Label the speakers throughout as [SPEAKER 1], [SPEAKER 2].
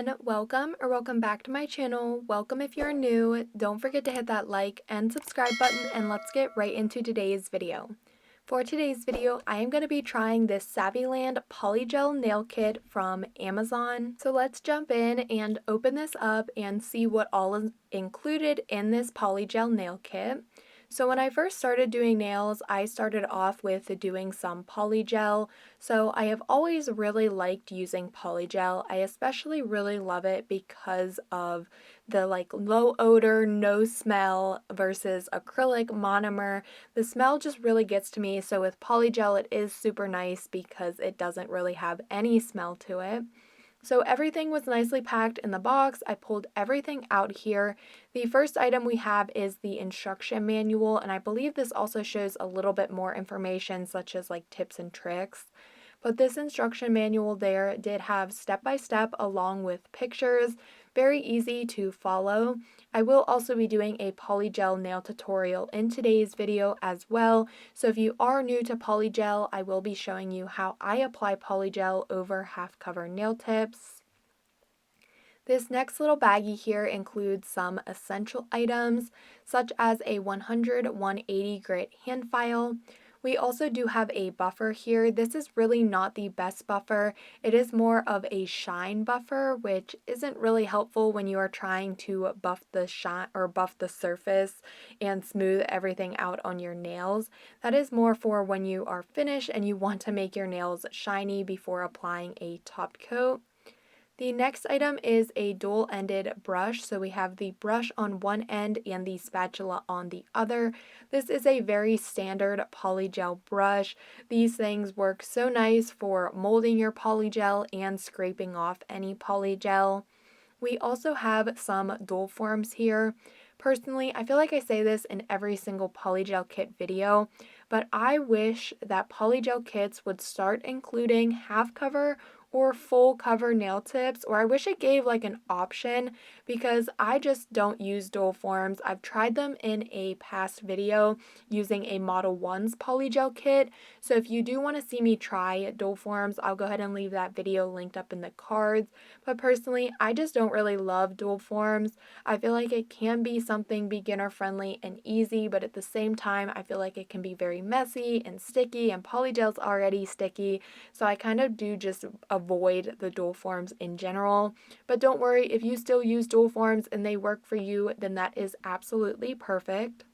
[SPEAKER 1] everyone, welcome or welcome back to my channel. Welcome if you're new. Don't forget to hit that like and subscribe button, and let's get right into today's video. For today's video, I am going to be trying this Saviland Polygel nail kit from Amazon. So let's jump in and open this up and see what all is included in this polygel nail kit. So when I first started doing nails, I started off with doing some polygel. So I have always really liked using polygel. I especially really love it because of the low odor, no smell versus acrylic monomer. The smell just really gets to me. So with polygel, it is super nice because it doesn't really have any smell to it. So everything was nicely packed in the box. I pulled everything out here. The first item we have is the instruction manual, and I believe this also shows a little bit more information such as like tips and tricks. But this instruction manual there did have step-by-step along with pictures, very easy to follow. I will also be doing a polygel nail tutorial in today's video as well. So if you are new to polygel, I will be showing you how I apply polygel over half cover nail tips. This next little baggie here includes some essential items such as a 100/180 grit hand file. We also do have a buffer here. This is really not the best buffer. It is more of a shine buffer, which isn't really helpful when you are trying to buff the shine or buff the surface and smooth everything out on your nails. That is more for when you are finished and you want to make your nails shiny before applying a top coat. The next item is a dual-ended brush. So we have the brush on one end and the spatula on the other. This is a very standard polygel brush. These things work so nice for molding your polygel and scraping off any polygel. We also have some dual forms here. Personally, I feel like I say this in every single polygel kit video, but I wish that polygel kits would start including half cover or full cover nail tips, or I wish it gave like an option because I just don't use dual forms. I've tried them in a past video using a Model 1's polygel kit, so if you do want to see me try dual forms, I'll go ahead and leave that video linked up in the cards. But personally, I just don't really love dual forms. I feel like it can be something beginner friendly and easy, but at the same time, I feel like it can be very messy and sticky, and polygel's already sticky, so I kind of do just avoid the dual forms in general. But don't worry, if you still use dual forms and they work for you, then that is absolutely perfect.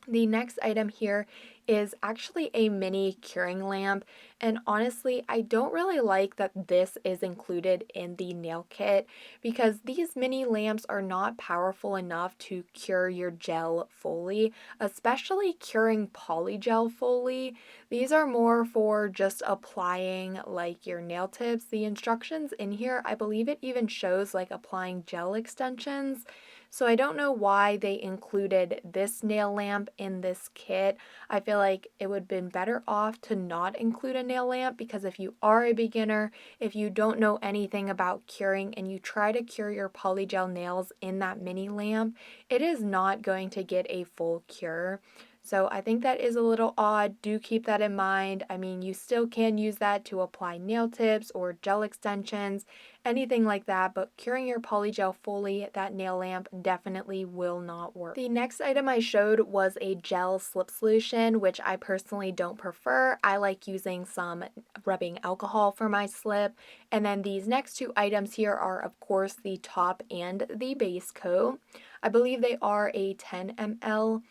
[SPEAKER 1] The next item here is actually a mini curing lamp, and honestly I don't really like that this is included in the nail kit because these mini lamps are not powerful enough to cure your gel fully, especially curing polygel fully. These are more for just applying like your nail tips. The instructions in here, I believe it even shows like applying gel extensions. So I don't know why they included this nail lamp in this kit. I feel like it would have been better off to not include a nail lamp because if you are a beginner, if you don't know anything about curing and you try to cure your polygel nails in that mini lamp, it is not going to get a full cure. So I think that is a little odd. Do keep that in mind. I mean, you still can use that to apply nail tips or gel extensions, anything like that, but curing your polygel fully, that nail lamp definitely will not work. The next item I showed was a gel slip solution, which I personally don't prefer. I like using some rubbing alcohol for my slip. And then these next two items here are, of course, the top and the base coat. I believe they are a 10 ml.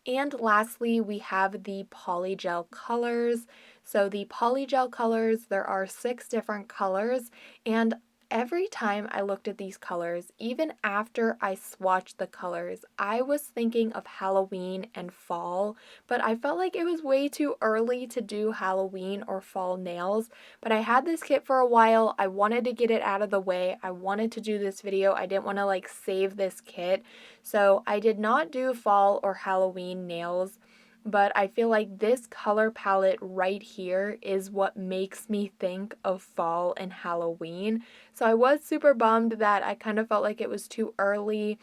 [SPEAKER 1] And lastly, we have the polygel colors. So the polygel colors, there are 6 different colors, and every time I looked at these colors, even after I swatched the colors, I was thinking of Halloween and fall, but I felt like it was way too early to do Halloween or fall nails. But I had this kit for a while. I wanted to get it out of the way. I wanted to do this video. I didn't want to like save this kit. So I did not do fall or Halloween nails. But I feel like this color palette right here is what makes me think of fall and Halloween. So I was super bummed that I kind of felt like it was too early.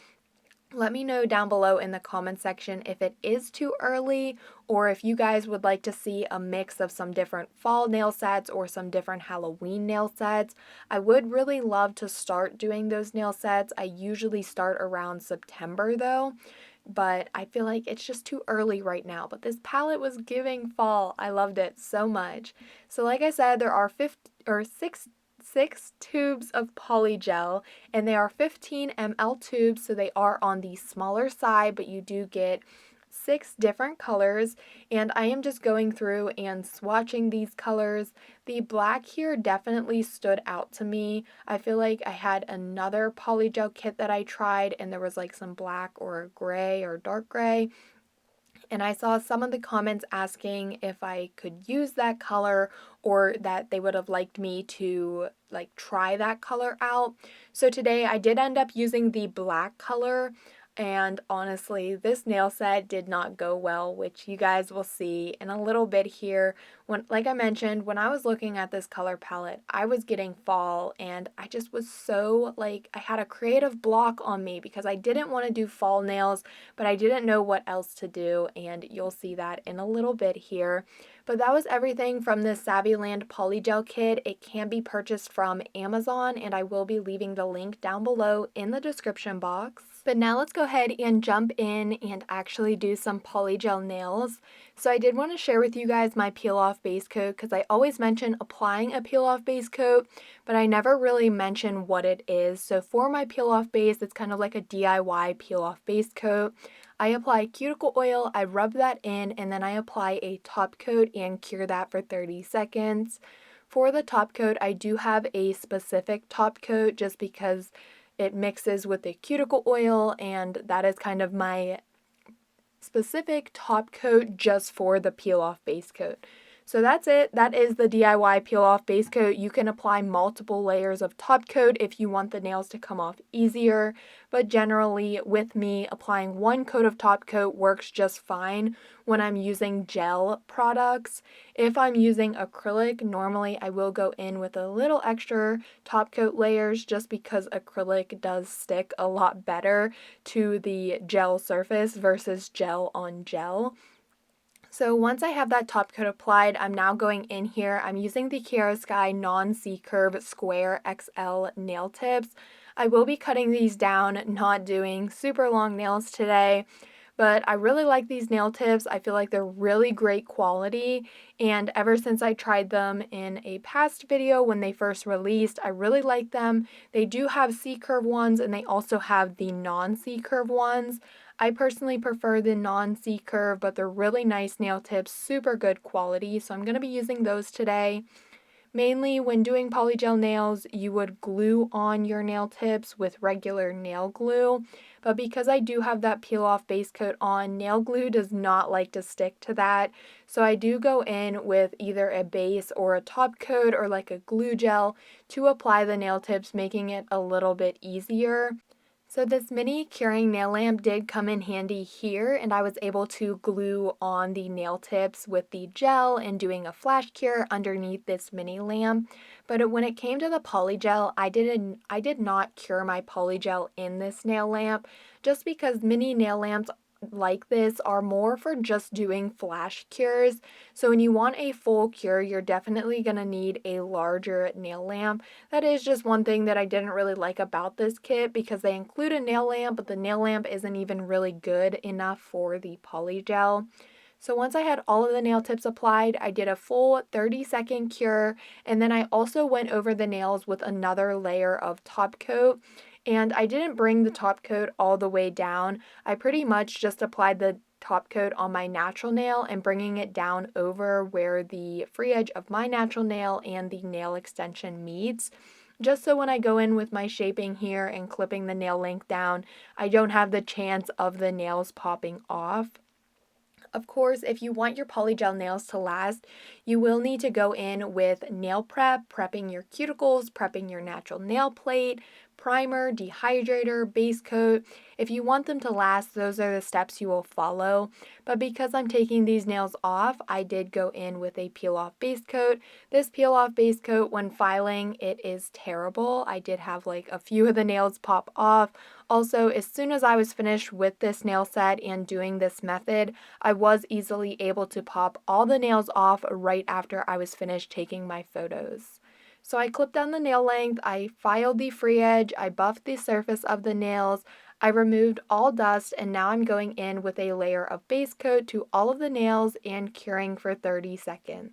[SPEAKER 1] Let me know down below in the comment section if it is too early or if you guys would like to see a mix of some different fall nail sets or some different Halloween nail sets. I would really love to start doing those nail sets. I usually start around September though, but I feel like it's just too early right now. But this palette was giving fall. I loved it so much. So like I said, there are six tubes of polygel, and they are 15 ml tubes, so they are on the smaller side, but you do get 6 different colors, and I am just going through and swatching these colors. The black here definitely stood out to me. I feel like I had another polygel kit that I tried, and there was like some black or gray or dark gray, and I saw some of the comments asking if I could use that color or that they would have liked me to like try that color out. So today I did end up using the black color, and honestly, this nail set did not go well, which you guys will see in a little bit here. When, like I mentioned, when I was looking at this color palette, I was getting fall, and I just was so like, I had a creative block on me because I didn't want to do fall nails, but I didn't know what else to do, and you'll see that in a little bit here. But that was everything from the Saviland Polygel kit. It can be purchased from Amazon, and I will be leaving the link down below in the description box. But now let's go ahead and jump in and actually do some polygel nails. So I did want to share with you guys my peel off base coat because I always mention applying a peel off base coat, but I never really mention what it is. So for my peel off base, it's kind of like a DIY peel off base coat. I apply cuticle oil, I rub that in, and then I apply a top coat and cure that for 30 seconds. For the top coat, I do have a specific top coat just because it mixes with the cuticle oil, and that is kind of my specific top coat just for the peel off base coat. So that's it. That is the DIY peel off base coat. You can apply multiple layers of top coat if you want the nails to come off easier, but generally with me, applying one coat of top coat works just fine when I'm using gel products. If I'm using acrylic, normally I will go in with a little extra top coat layers just because acrylic does stick a lot better to the gel surface versus gel on gel. So once I have that top coat applied, I'm now going in here. I'm using the Sky non-C-curve square XL nail tips. I will be cutting these down, not doing super long nails today, but I really like these nail tips. I feel like they're really great quality, and ever since I tried them in a past video when they first released, I really like them. They do have C-curve ones, and they also have the non-C-curve ones. I personally prefer the non-C-curve, but they're really nice nail tips, super good quality, so I'm going to be using those today. Mainly when doing polygel nails, you would glue on your nail tips with regular nail glue, but because I do have that peel off base coat on, nail glue does not like to stick to that, so I do go in with either a base or a top coat or like a glue gel to apply the nail tips, making it a little bit easier. So this mini curing nail lamp did come in handy here, and I was able to glue on the nail tips with the gel and doing a flash cure underneath this mini lamp. But when it came to the polygel, I did not cure my polygel in this nail lamp just because mini nail lamps like this are more for just doing flash cures. So when you want a full cure, you're definitely going to need a larger nail lamp. That is just one thing that I didn't really like about this kit because they include a nail lamp, but the nail lamp isn't even really good enough for the polygel. So once I had all of the nail tips applied, I did a full 30-second cure, and then I also went over the nails with another layer of top coat. And I didn't bring the top coat all the way down. I pretty much just applied the top coat on my natural nail and bringing it down over where the free edge of my natural nail and the nail extension meets. Just so when I go in with my shaping here and clipping the nail length down, I don't have the chance of the nails popping off. Of course, if you want your polygel nails to last, you will need to go in with nail prep, prepping your cuticles, prepping your natural nail plate, primer, dehydrator, base coat. If you want them to last, those are the steps you will follow. But because I'm taking these nails off, I did go in with a peel-off base coat. This peel-off base coat, when filing, it is terrible. I did have like a few of the nails pop off. Also, as soon as I was finished with this nail set and doing this method, I was easily able to pop all the nails off right after I was finished taking my photos. So I clipped down the nail length, I filed the free edge, I buffed the surface of the nails, I removed all dust, and now I'm going in with a layer of base coat to all of the nails and curing for 30 seconds.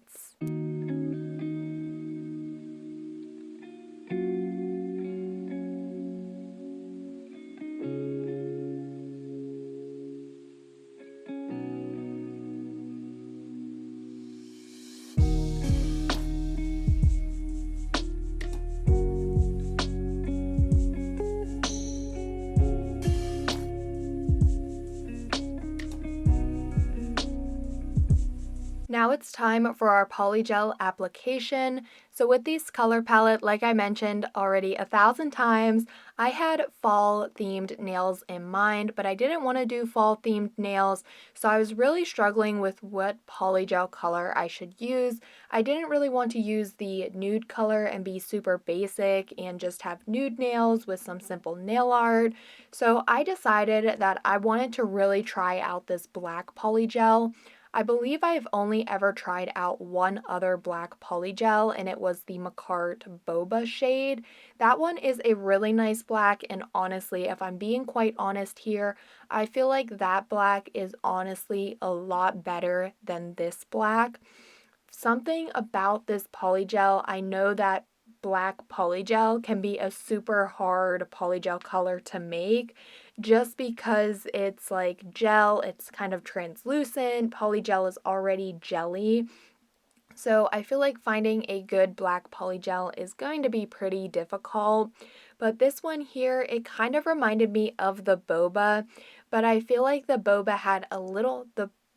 [SPEAKER 1] Now it's time for our polygel application. So with this color palette, like I mentioned already 1,000 times, I had fall themed nails in mind, but I didn't want to do fall themed nails, so I was really struggling with what polygel color I should use. I didn't really want to use the nude color and be super basic and just have nude nails with some simple nail art. So I decided that I wanted to really try out this black polygel. I believe I've only ever tried out one other black polygel, and it was the Macart Boba shade. That one is a really nice black, and honestly, if I'm being quite honest here, I feel like that black is honestly a lot better than this black. Something about this polygel, I know that black polygel can be a super hard polygel color to make just because it's like gel, it's kind of translucent, polygel is already jelly. So I feel like finding a good black polygel is going to be pretty difficult, but this one here, it kind of reminded me of the boba, but I feel like the boba had a little,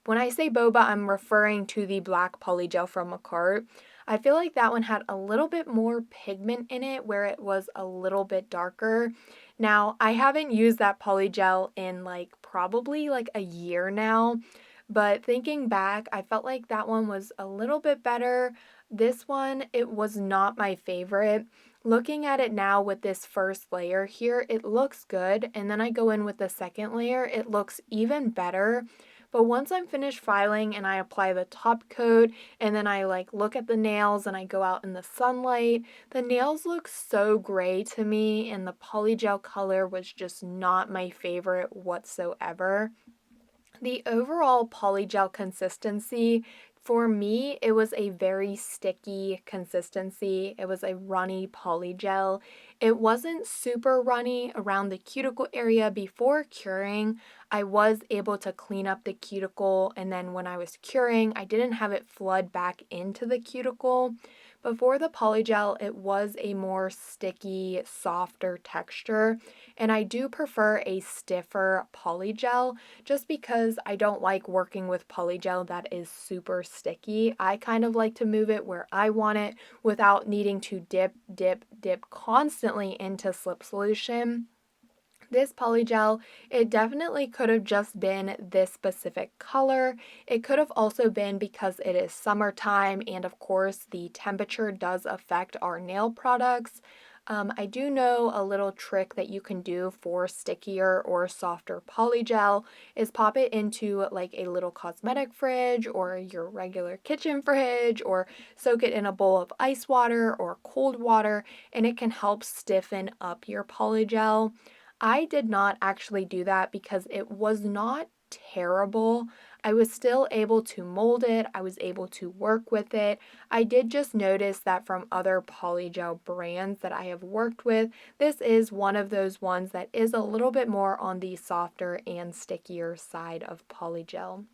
[SPEAKER 1] when I say boba, I'm referring to the black polygel from Macart. I feel like that one had a little bit more pigment in it where it was a little bit darker. Now, I haven't used that polygel in like probably like a year now, but thinking back, I felt like that one was a little bit better. This one, it was not my favorite. Looking at it now with this first layer here, it looks good. And then I go in with the second layer, it looks even better. But once I'm finished filing and I apply the top coat and then I like look at the nails and I go out in the sunlight, the nails look so gray to me and the polygel color was just not my favorite whatsoever. The overall polygel consistency, for me, it was a very sticky consistency. It was a runny polygel. It wasn't super runny around the cuticle area before curing. I was able to clean up the cuticle, and then when I was curing, I didn't have it flood back into the cuticle. Before the polygel, it was a more sticky, softer texture, and I do prefer a stiffer polygel just because I don't like working with polygel that is super sticky. I kind of like to move it where I want it without needing to dip constantly into slip solution. This polygel, it definitely could have just been this specific color. It could have also been because it is summertime and of course the temperature does affect our nail products. I do know a little trick that you can do for stickier or softer polygel is pop it into like a little cosmetic fridge or your regular kitchen fridge or soak it in a bowl of ice water or cold water and it can help stiffen up your polygel. I did not actually do that because it was not terrible. I was still able to mold it. I was able to work with it. I did just notice that from other polygel brands that I have worked with, this is one of those ones that is a little bit more on the softer and stickier side of polygel.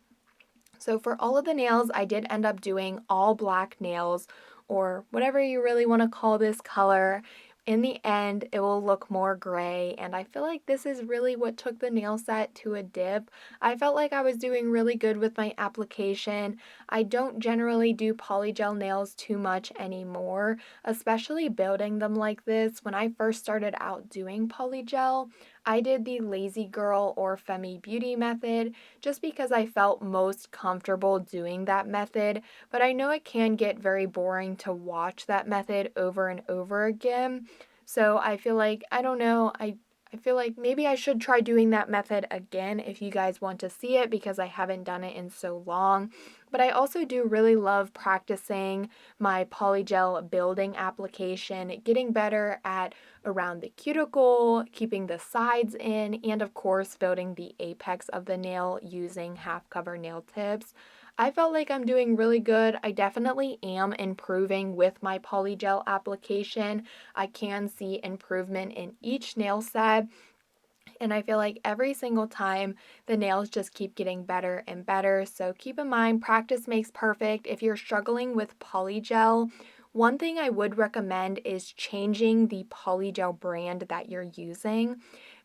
[SPEAKER 1] So for all of the nails, I did end up doing all black nails or whatever you really want to call this color. in the end, it will look more gray, and I feel like this is really what took the nail set to a dip. I felt like I was doing really good with my application. I don't generally do polygel nails too much anymore, especially building them like this. When I first started out doing polygel, I did the lazy girl or Femi Beauty method just because I felt most comfortable doing that method, but I know it can get very boring to watch that method over and over again. So I feel like, I don't know, I feel like maybe I should try doing that method again if you guys want to see it because I haven't done it in so long. But I also do really love practicing my polygel building application, getting better at around the cuticle, keeping the sides in, and of course building the apex of the nail using half cover nail tips. I felt like I'm doing really good. I definitely am improving with my polygel application. I can see improvement in each nail set. And I feel like every single time the nails just keep getting better and better. So keep in mind, practice makes perfect. If you're struggling with polygel, one thing I would recommend is changing the polygel brand that you're using.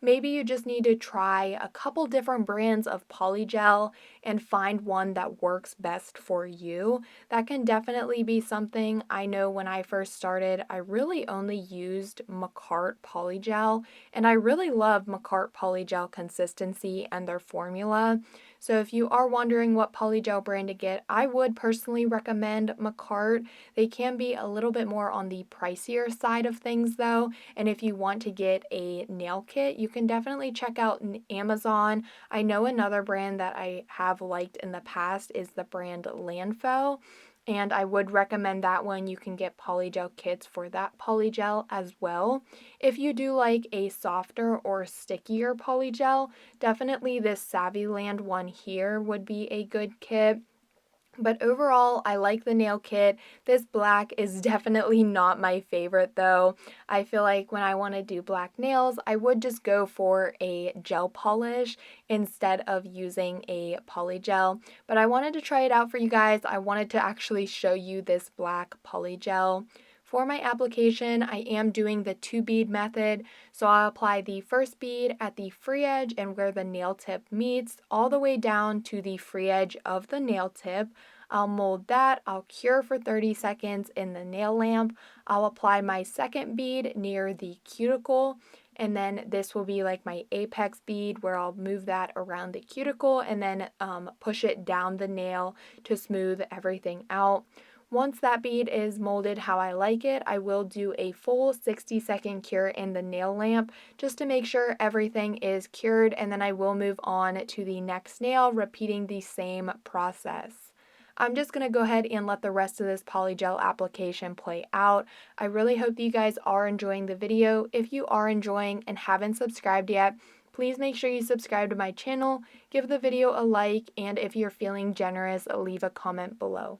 [SPEAKER 1] Maybe you just need to try a couple different brands of polygel and find one that works best for you. That can definitely be something. I know when I first started, I really only used Macart polygel, and I really love Macart polygel consistency and their formula. So if you are wondering what polygel brand to get, I would personally recommend Macart. They can be a little bit more on the pricier side of things though, and if you want to get a nail kit, you can definitely check out Amazon. I know another brand that I have liked in the past is the brand Landfo, and I would recommend that one. You can get polygel kits for that polygel as well. If you do like a softer or stickier polygel, definitely this Saviland one here would be a good kit. But overall, I like the nail kit. This black is definitely not my favorite though. I feel like when I want to do black nails, I would just go for a gel polish instead of using a polygel. But I wanted to try it out for you guys. I wanted to actually show you this black polygel. For my application, I am doing the 2-bead method, so I'll apply the first bead at the free edge and where the nail tip meets, all the way down to the free edge of the nail tip. I'll mold that, I'll cure for 30 seconds in the nail lamp, I'll apply my second bead near the cuticle, and then this will be like my apex bead where I'll move that around the cuticle and then push it down the nail to smooth everything out. Once that bead is molded how I like it, I will do a full 60-second cure in the nail lamp just to make sure everything is cured, and then I will move on to the next nail, repeating the same process. I'm just going to go ahead and let the rest of this polygel application play out. I really hope that you guys are enjoying the video. If you are enjoying and haven't subscribed yet, please make sure you subscribe to my channel, give the video a like, and if you're feeling generous, leave a comment below.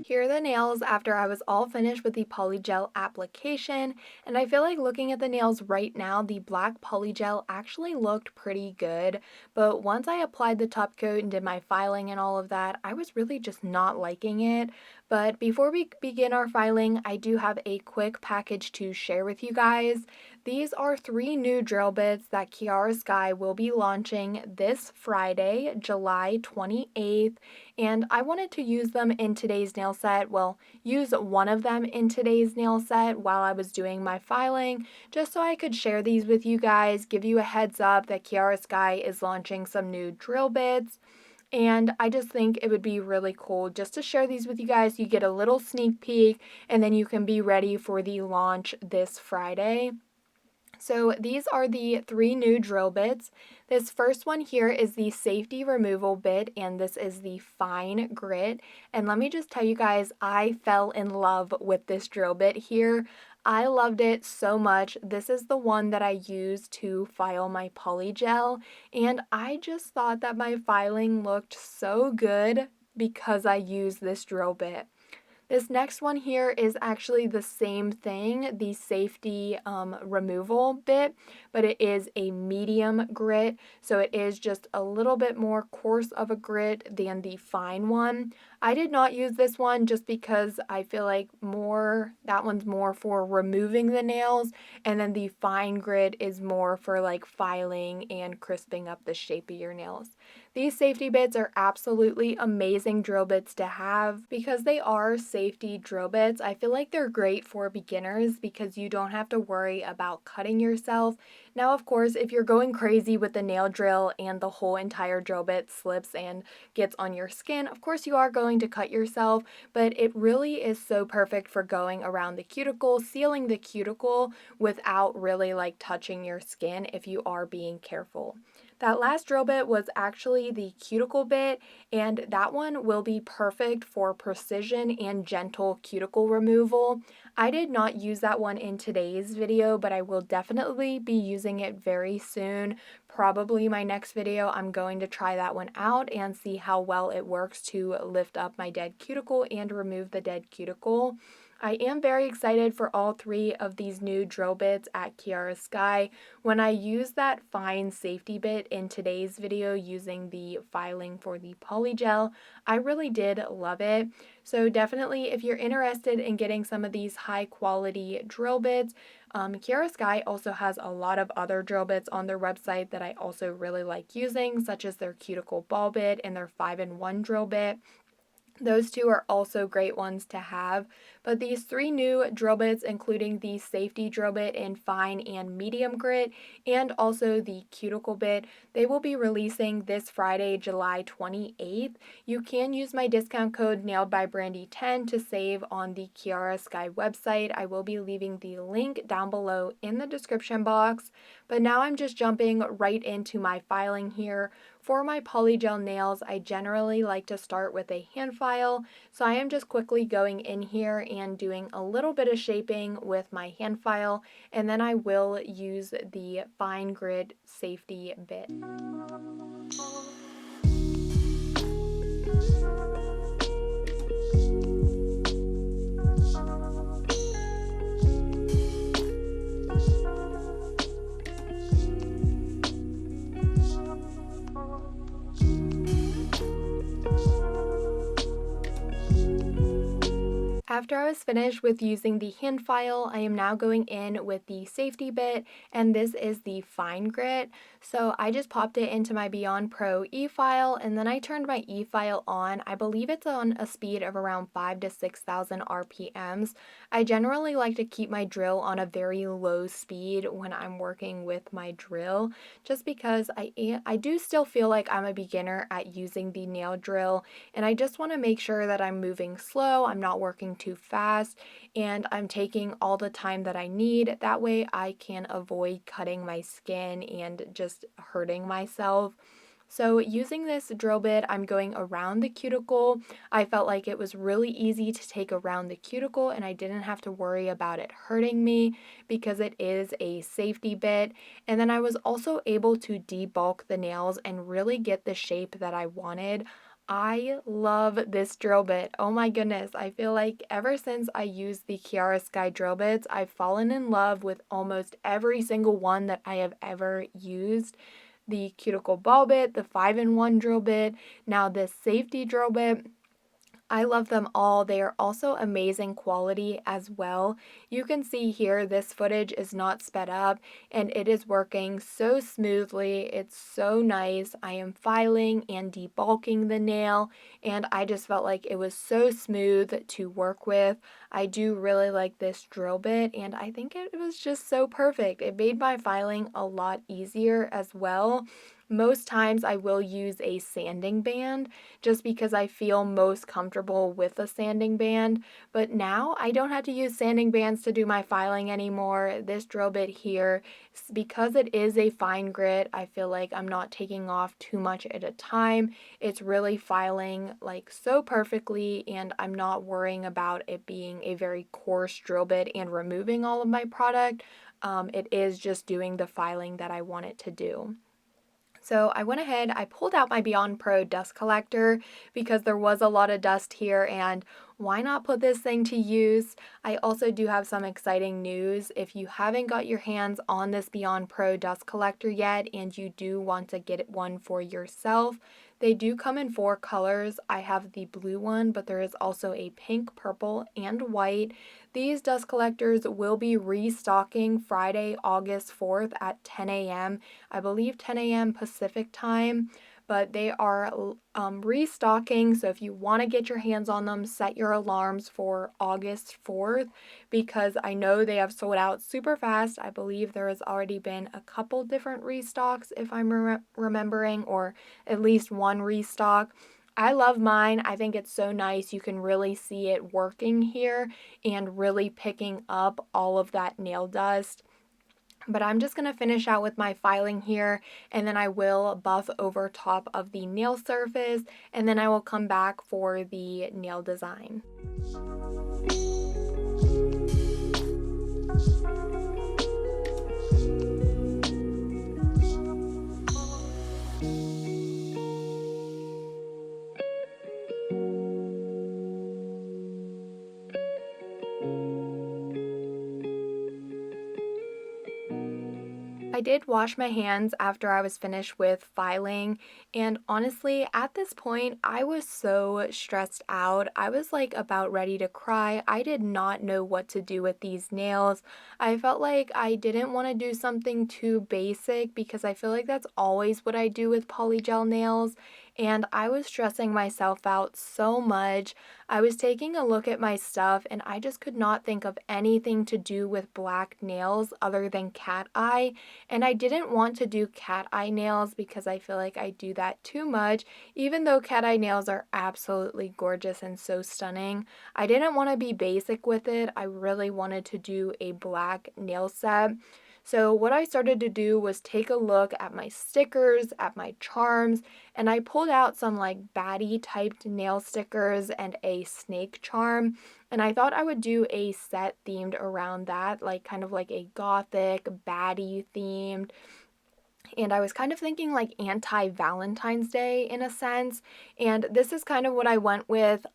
[SPEAKER 1] Here are the nails after I was all finished with the polygel application, and I feel like looking at the nails right now, the black polygel actually looked pretty good, but once I applied the top coat and did my filing and all of that, I was really just not liking it. But before we begin our filing, I do have a quick package to share with you guys. These are 3 new drill bits that Kiara Sky will be launching this Friday, July 28th, and I wanted to use them in today's nail set. Well, use one of them in today's nail set while I was doing my filing, just so I could share these with you guys, give you a heads up that Kiara Sky is launching some new drill bits. And I just think it would be really cool just to share these with you guys. You get a little sneak peek, and then you can be ready for the launch this Friday. So these are the 3 new drill bits. This first one here is the safety removal bit, and this is the fine grit. And let me just tell you guys, I fell in love with this drill bit here. I loved it so much. This is the one that I use to file my polygel, and I just thought that my filing looked so good because I used this drill bit. This next one here is actually the same thing, the safety removal bit, but it is a medium grit, so it is just a little bit more coarse of a grit than the fine one. I did not use this one just because I feel like that one's more for removing the nails, and then the fine grit is more for like filing and crisping up the shape of your nails. These safety bits are absolutely amazing drill bits to have because they are safety drill bits. I feel like they're great for beginners because you don't have to worry about cutting yourself. Now, of course, if you're going crazy with the nail drill and the whole entire drill bit slips and gets on your skin, of course you are going to cut yourself, but it really is so perfect for going around the cuticle, sealing the cuticle without really like touching your skin if you are being careful. That last drill bit was actually the cuticle bit, and that one will be perfect for precision and gentle cuticle removal. I did not use that one in today's video, but I will definitely be using it very soon. Probably my next video, I'm going to try that one out and see how well it works to lift up my dead cuticle and remove the dead cuticle. I am very excited for all 3 of these new drill bits at Kiara Sky. When I used that fine safety bit in today's video using the filing for the polygel, I really did love it. So definitely if you're interested in getting some of these high quality drill bits, Kiara Sky also has a lot of other drill bits on their website that I also really like using, such as their cuticle ball bit and their 5-in-1 drill bit. Those 2 are also great ones to have, but these 3 new drill bits, including the safety drill bit in fine and medium grit, and also the cuticle bit, they will be releasing this Friday, July 28th. You can use my discount code Nailedbybrandi10 to save on the Kiara Sky website. I will be leaving the link down below in the description box, but now I'm just jumping right into my filing here. For my polygel nails, I generally like to start with a hand file, so I am just quickly going in here and doing a little bit of shaping with my hand file, and then I will use the fine grit safety bit. After I was finished with using the hand file, I am now going in with the safety bit, and this is the fine grit. So I just popped it into my Beyond Pro e-file, and then I turned my e-file on. I believe it's on a speed of around 5,000 to 6,000 RPMs. I generally like to keep my drill on a very low speed when I'm working with my drill, just because I do still feel like I'm a beginner at using the nail drill, and I just want to make sure that I'm moving slow, I'm not working too fast, and I'm taking all the time that I need. That way I can avoid cutting my skin and just hurting myself. So using this drill bit, I'm going around the cuticle. I felt like it was really easy to take around the cuticle, and I didn't have to worry about it hurting me because it is a safety bit. And then I was also able to debulk the nails and really get the shape that I wanted. I love this drill bit. Oh my goodness. I feel like ever since I used the Kiara Sky drill bits, I've fallen in love with almost every single one that I have ever used. The cuticle ball bit, the 5-in-1 drill bit, now this safety drill bit. I love them all. They are also amazing quality as well. You can see here this footage is not sped up and it is working so smoothly. It's so nice. I am filing and debulking the nail and I just felt like it was so smooth to work with. I do really like this drill bit and I think it was just so perfect. It made my filing a lot easier as well. Most times I will use a sanding band just because I feel most comfortable with a sanding band, but now I don't have to use sanding bands to do my filing anymore. This drill bit here, because it is a fine grit, I feel like I'm not taking off too much at a time. It's really filing like so perfectly and I'm not worrying about it being a very coarse drill bit and removing all of my product. It is just doing the filing that I want it to do. So I went ahead, I pulled out my Beyond Pro dust collector because there was a lot of dust here and why not put this thing to use? I also do have some exciting news. If you haven't got your hands on this Beyond Pro dust collector yet and you do want to get one for yourself, they do come in 4 colors. I have the blue one, but there is also a pink, purple, and white. These dust collectors will be restocking Friday, August 4th at 10 a.m. I believe 10 a.m. Pacific time, but they are restocking. So if you want to get your hands on them, set your alarms for August 4th because I know they have sold out super fast. I believe there has already been a couple different restocks if I'm remembering, or at least one restock. I love mine. I think it's so nice. You can really see it working here and really picking up all of that nail dust. But I'm just going to finish out with my filing here and then I will buff over top of the nail surface and then I will come back for the nail design. I did wash my hands after I was finished with filing, and honestly, at this point, I was so stressed out. I was like about ready to cry. I did not know what to do with these nails. I felt like I didn't want to do something too basic because I feel like that's always what I do with polygel nails, and I was stressing myself out so much. I was taking a look at my stuff and I just could not think of anything to do with black nails other than cat eye. And I didn't want to do cat eye nails because I feel like I do that too much. Even though cat eye nails are absolutely gorgeous and so stunning, I didn't want to be basic with it. I really wanted to do a black nail set. So what I started to do was take a look at my stickers, at my charms, and I pulled out some like baddie typed nail stickers and a snake charm. And I thought I would do a set themed around that, like kind of like a gothic, baddie themed. And I was kind of thinking like anti-Valentine's Day in a sense. And this is kind of what I went with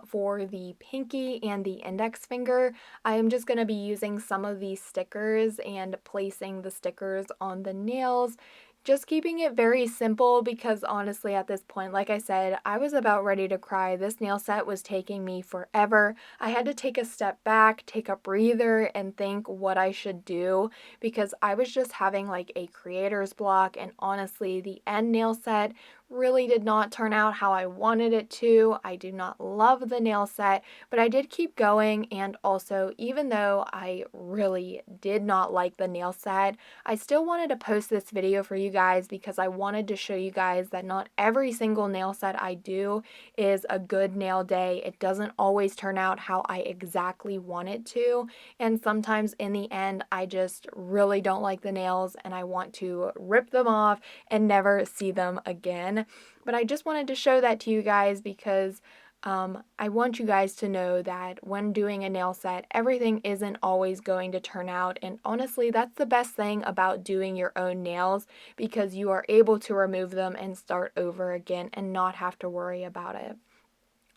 [SPEAKER 1] for the pinky and the index finger. I am just going to be using some of these stickers and placing the stickers on the nails. Just keeping it very simple because honestly at this point, like I said, I was about ready to cry. This nail set was taking me forever. I had to take a step back, take a breather, and think what I should do because I was just having like a creator's block, and honestly the end nail set really did not turn out how I wanted it to. I do not love the nail set, but I did keep going, and also even though I really did not like the nail set, I still wanted to post this video for you guys because I wanted to show you guys that not every single nail set I do is a good nail day. It doesn't always turn out how I exactly want it to, and sometimes in the end I just really don't like the nails and I want to rip them off and never see them again. But I just wanted to show that to you guys because I want you guys to know that when doing a nail set, everything isn't always going to turn out. And honestly, that's the best thing about doing your own nails because you are able to remove them and start over again and not have to worry about it.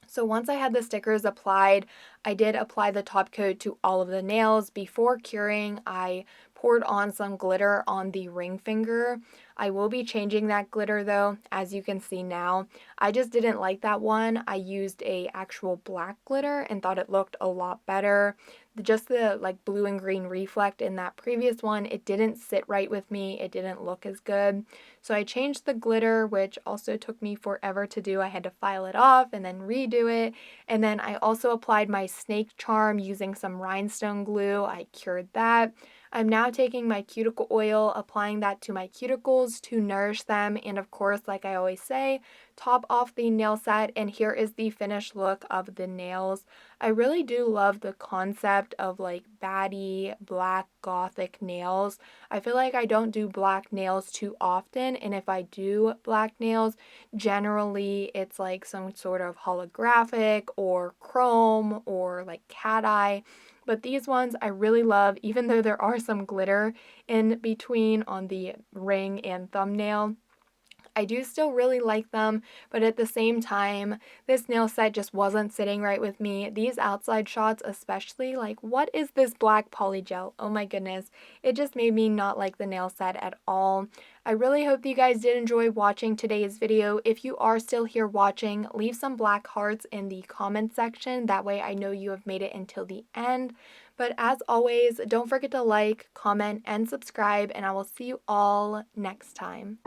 [SPEAKER 1] So once I had the stickers applied, I did apply the top coat to all of the nails. Before curing, I poured on some glitter on the ring finger. I will be changing that glitter though, as you can see now. I just didn't like that one. I used a actual black glitter and thought it looked a lot better. Just the like blue and green reflect in that previous one, it didn't sit right with me. It didn't look as good. So I changed the glitter, which also took me forever to do. I had to file it off and then redo it. And then I also applied my snake charm using some rhinestone glue. I cured that. I'm now taking my cuticle oil, applying that to my cuticles to nourish them, and of course, like I always say, top off the nail set, and here is the finished look of the nails. I really do love the concept of like baddie, black, gothic nails. I feel like I don't do black nails too often, and if I do black nails, generally it's like some sort of holographic or chrome or like cat eye. But these ones I really love, even though there are some glitter in between on the ring and thumbnail. I do still really like them, but at the same time, this nail set just wasn't sitting right with me. These outside shots especially, like what is this black polygel? Oh my goodness, it just made me not like the nail set at all. I really hope that you guys did enjoy watching today's video. If you are still here watching, leave some black hearts in the comment section. That way I know you have made it until the end. But as always, don't forget to like, comment, and subscribe, and I will see you all next time.